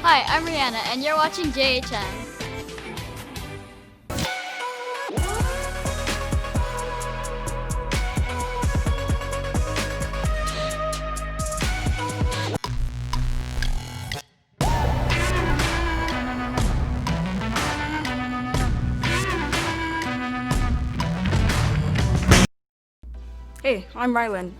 Hi, I'm Rihanna, and you're watching JHN. Hey, I'm Rylan.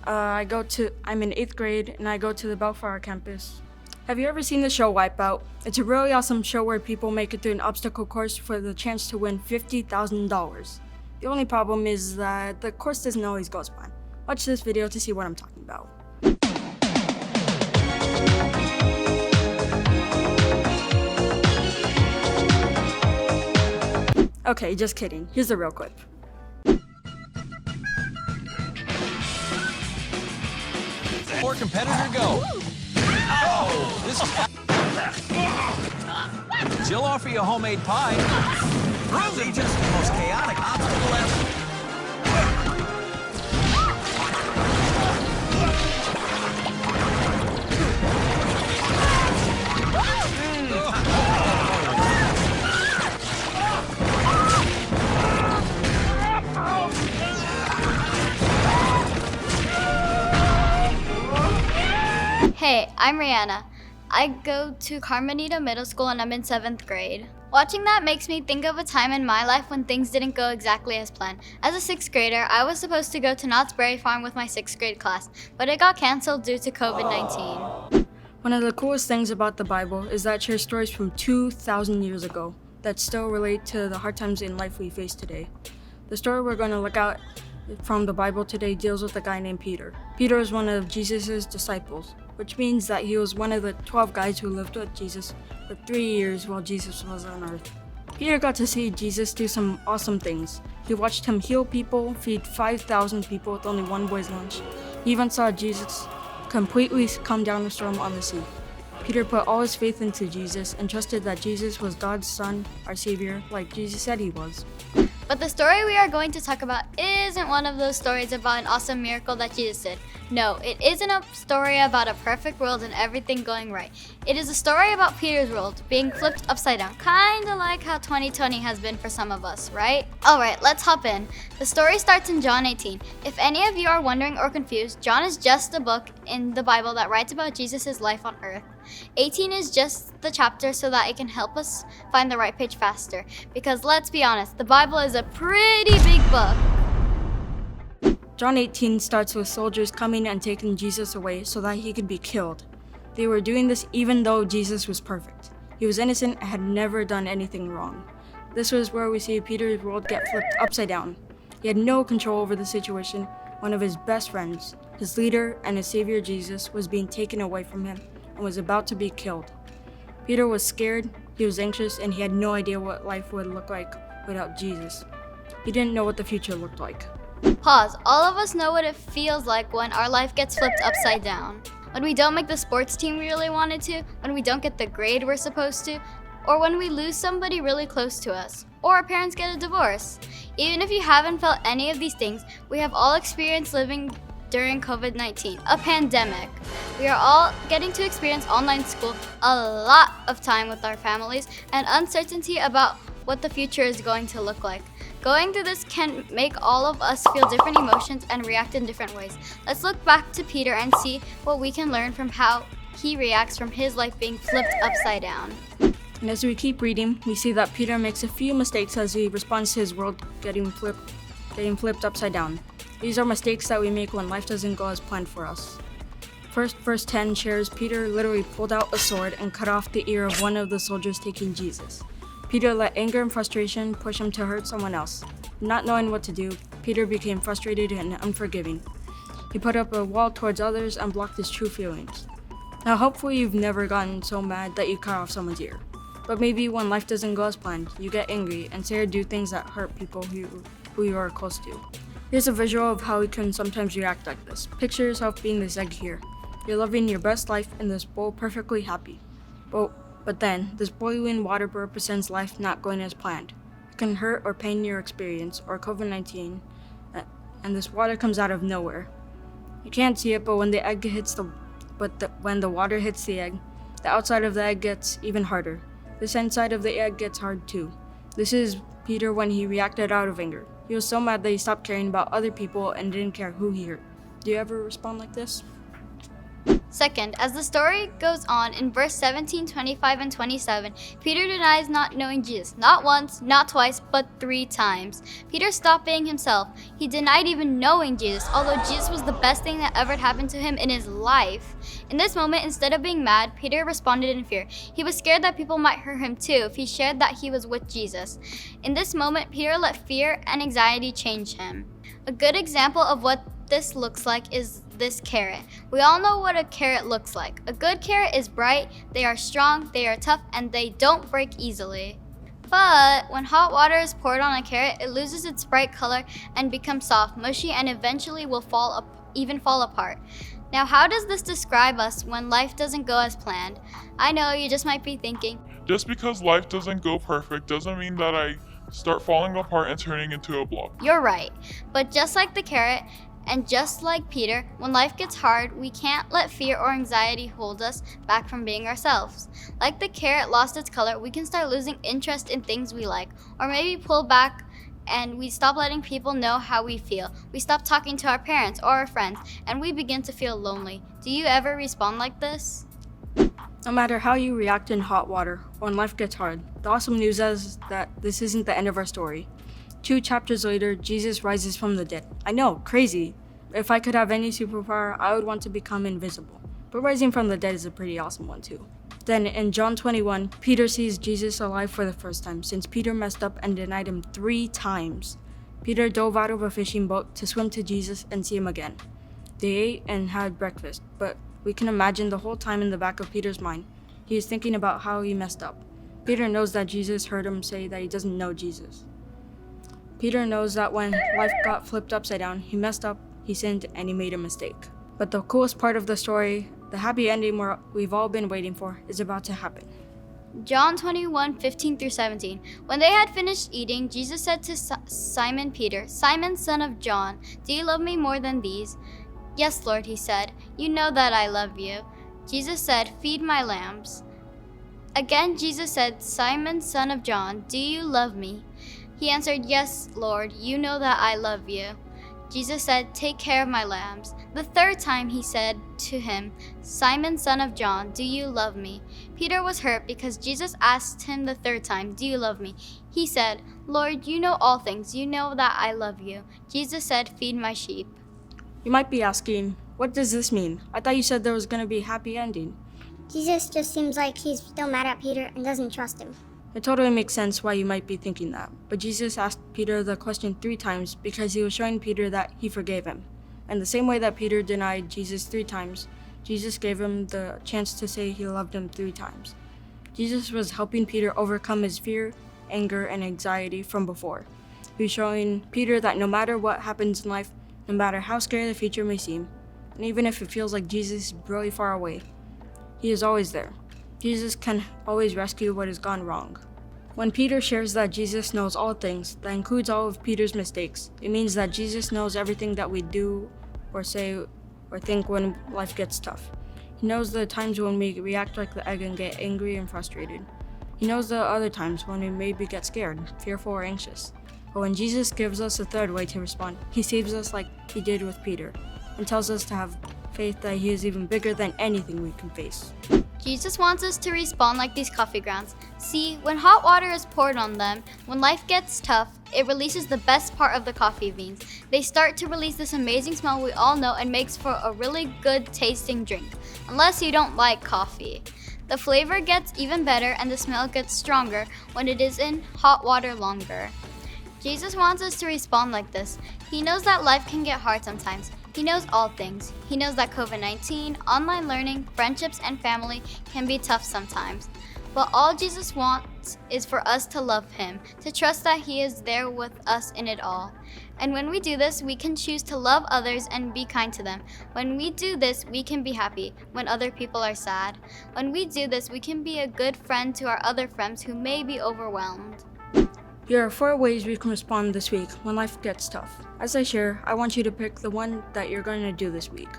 I'm in 8th grade and I go to the Bellflower campus. Have you ever seen the show Wipeout? It's a really awesome show where people make it through an obstacle course for the chance to win $50,000. The only problem is that the course doesn't always go as planned. Watch this video to see what I'm talking about. Okay, just kidding. Here's the real clip. More competitor go. Oh, this is. She'll offer you a homemade pie. Region's the most chaotic obstacle ever. Hey, I'm Rihanna. I go to Carmenita Middle School and I'm in 7th grade. Watching that makes me think of a time in my life when things didn't go exactly as planned. As a 6th grader, I was supposed to go to Knott's Berry Farm with my 6th grade class, but it got canceled due to COVID-19. One of the coolest things about the Bible is that it shares stories from 2,000 years ago that still relate to the hard times in life we face today. The story we're going to look at from the Bible today deals with a guy named Peter. Peter is one of Jesus' disciples, which means that he was one of the 12 guys who lived with Jesus for 3 years while Jesus was on earth. Peter got to see Jesus do some awesome things. He watched him heal people, feed 5,000 people with only one boy's lunch. He even saw Jesus completely calm down a storm on the sea. Peter put all his faith into Jesus and trusted that Jesus was God's son, our Savior, like Jesus said he was. But the story we are going to talk about isn't one of those stories about an awesome miracle that Jesus did. No, it isn't a story about a perfect world and everything going right. It is a story about Peter's world being flipped upside down, kinda like how 2020 has been for some of us, right? Alright, let's hop in. The story starts in John 18. If any of you are wondering or confused, John is just a book in the Bible that writes about Jesus' life on earth. 18 is just the chapter so that it can help us find the right page faster. Because let's be honest, the Bible is a pretty big book. John 18 starts with soldiers coming and taking Jesus away so that he could be killed. They were doing this even though Jesus was perfect. He was innocent and had never done anything wrong. This was where we see Peter's world get flipped upside down. He had no control over the situation. One of his best friends, his leader and his savior Jesus, was being taken away from him and was about to be killed. Peter was scared, he was anxious, and he had no idea what life would look like without Jesus. He didn't know what the future looked like. Pause. All of us know what it feels like when our life gets flipped upside down. When we don't make the sports team we really wanted to, when we don't get the grade we're supposed to, or when we lose somebody really close to us, or our parents get a divorce. Even if you haven't felt any of these things, we have all experienced living during COVID-19, a pandemic. We are all getting to experience online school, a lot of time with our families, and uncertainty about what the future is going to look like. Going through this can make all of us feel different emotions and react in different ways. Let's look back to Peter and see what we can learn from how he reacts from his life being flipped upside down. And as we keep reading, we see that Peter makes a few mistakes as he responds to his world getting flipped upside down. These are mistakes that we make when life doesn't go as planned for us. First, verse 10 shares Peter literally pulled out a sword and cut off the ear of one of the soldiers taking Jesus. Peter let anger and frustration push him to hurt someone else. Not knowing what to do, Peter became frustrated and unforgiving. He put up a wall towards others and blocked his true feelings. Now hopefully you've never gotten so mad that you cut off someone's ear. But maybe when life doesn't go as planned, you get angry and say or do things that hurt people who you are close to. Here's a visual of how you can sometimes react like this. Picture yourself being this egg here. You're living your best life in this bowl, perfectly happy. But then, this boiling water represents life not going as planned. It can hurt or pain your experience, or COVID-19, and this water comes out of nowhere. You can't see it, but when the water hits the egg The outside of the egg gets even harder. This inside of the egg gets hard too. This is Peter when he reacted out of anger. He was so mad that he stopped caring about other people and didn't care who he hurt. Do you ever respond like this? Second, as the story goes on in verse 17, 25, and 27, Peter denies not knowing Jesus. Not once, not twice, but 3 times. Peter stopped being himself. He denied even knowing Jesus, although Jesus was the best thing that ever happened to him in his life. In this moment, instead of being mad, Peter responded in fear. He was scared that people might hurt him too if he shared that he was with Jesus. In this moment, Peter let fear and anxiety change him. A good example of what this looks like is this carrot. We all know what a carrot looks like. A good carrot is bright, they are strong, they are tough, and they don't break easily. But when hot water is poured on a carrot, it loses its bright color and becomes soft, mushy, and eventually will even fall apart. Now, how does this describe us when life doesn't go as planned? I know you just might be thinking, Just because life doesn't go perfect doesn't mean that I start falling apart and turning into a blob. you're right. But just like the carrot, and just like Peter, when life gets hard, we can't let fear or anxiety hold us back from being ourselves. Like the carrot lost its color, we can start losing interest in things we like, or maybe pull back and we stop letting people know how we feel. We stop talking to our parents or our friends, and we begin to feel lonely. Do you ever respond like this? No matter how you react in hot water, when life gets hard, the awesome news is that this isn't the end of our story. 2 chapters later, Jesus rises from the dead. I know, crazy. If I could have any superpower, I would want to become invisible. But rising from the dead is a pretty awesome one too. Then in John 21, Peter sees Jesus alive for the first time, since Peter messed up and denied him 3 times. Peter dove out of a fishing boat to swim to Jesus and see him again. They ate and had breakfast, but we can imagine the whole time in the back of Peter's mind, he is thinking about how he messed up. Peter knows that Jesus heard him say that he doesn't know Jesus. Peter knows that when life got flipped upside down, he messed up, he sinned, and he made a mistake. But the coolest part of the story, the happy ending we've all been waiting for, is about to happen. John 21, 15 through 17. When they had finished eating, Jesus said to Simon Peter, Simon, son of John, do you love me more than these? Yes, Lord, he said. You know that I love you. Jesus said, feed my lambs. Again, Jesus said, Simon, son of John, do you love me? He answered, yes, Lord, you know that I love you. Jesus said, take care of my lambs. The 3rd time he said to him, Simon, son of John, do you love me? Peter was hurt because Jesus asked him the 3rd time, do you love me? He said, Lord, you know all things. You know that I love you. Jesus said, feed my sheep. You might be asking, what does this mean? I thought you said there was going to be a happy ending. Jesus just seems like he's still mad at Peter and doesn't trust him. It totally makes sense why you might be thinking that, but Jesus asked Peter the question 3 times because he was showing Peter that he forgave him. And the same way that Peter denied Jesus 3 times, Jesus gave him the chance to say he loved him 3 times. Jesus was helping Peter overcome his fear, anger, and anxiety from before. He was showing Peter that no matter what happens in life, no matter how scary the future may seem, and even if it feels like Jesus is really far away, he is always there. Jesus can always rescue what has gone wrong. When Peter shares that Jesus knows all things, that includes all of Peter's mistakes, it means that Jesus knows everything that we do or say or think when life gets tough. He knows the times when we react like the egg and get angry and frustrated. He knows the other times when we maybe get scared, fearful, or anxious. But when Jesus gives us a 3rd way to respond, he saves us like he did with Peter, and tells us to have faith that he is even bigger than anything we can face. Jesus wants us to respond like these coffee grounds. See, when hot water is poured on them, when life gets tough, it releases the best part of the coffee beans. They start to release this amazing smell we all know and makes for a really good tasting drink, unless you don't like coffee. The flavor gets even better and the smell gets stronger when it is in hot water longer. Jesus wants us to respond like this. He knows that life can get hard sometimes. He knows all things. He knows that COVID-19, online learning, friendships, and family can be tough sometimes. But all Jesus wants is for us to love him, to trust that he is there with us in it all. And when we do this, we can choose to love others and be kind to them. When we do this, we can be happy when other people are sad. When we do this, we can be a good friend to our other friends who may be overwhelmed. Here are 4 ways we can respond this week when life gets tough. As I share, I want you to pick the one that you're going to do this week.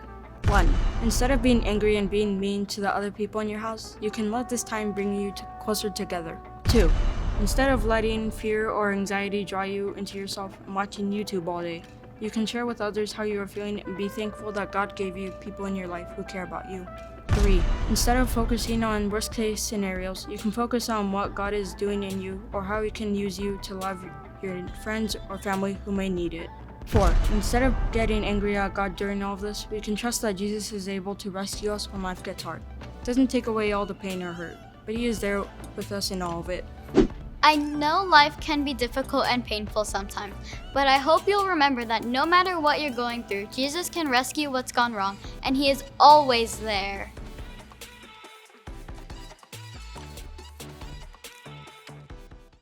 1. Instead of being angry and being mean to the other people in your house, you can let this time bring you closer together. 2. Instead of letting fear or anxiety draw you into yourself and watching YouTube all day, you can share with others how you are feeling and be thankful that God gave you people in your life who care about you. 3. Instead of focusing on worst case scenarios, you can focus on what God is doing in you or how He can use you to love your friends or family who may need it. 4. Instead of getting angry at God during all of this, we can trust that Jesus is able to rescue us when life gets hard. It doesn't take away all the pain or hurt, but He is there with us in all of it. I know life can be difficult and painful sometimes, but I hope you'll remember that no matter what you're going through, Jesus can rescue what's gone wrong, and He is always there.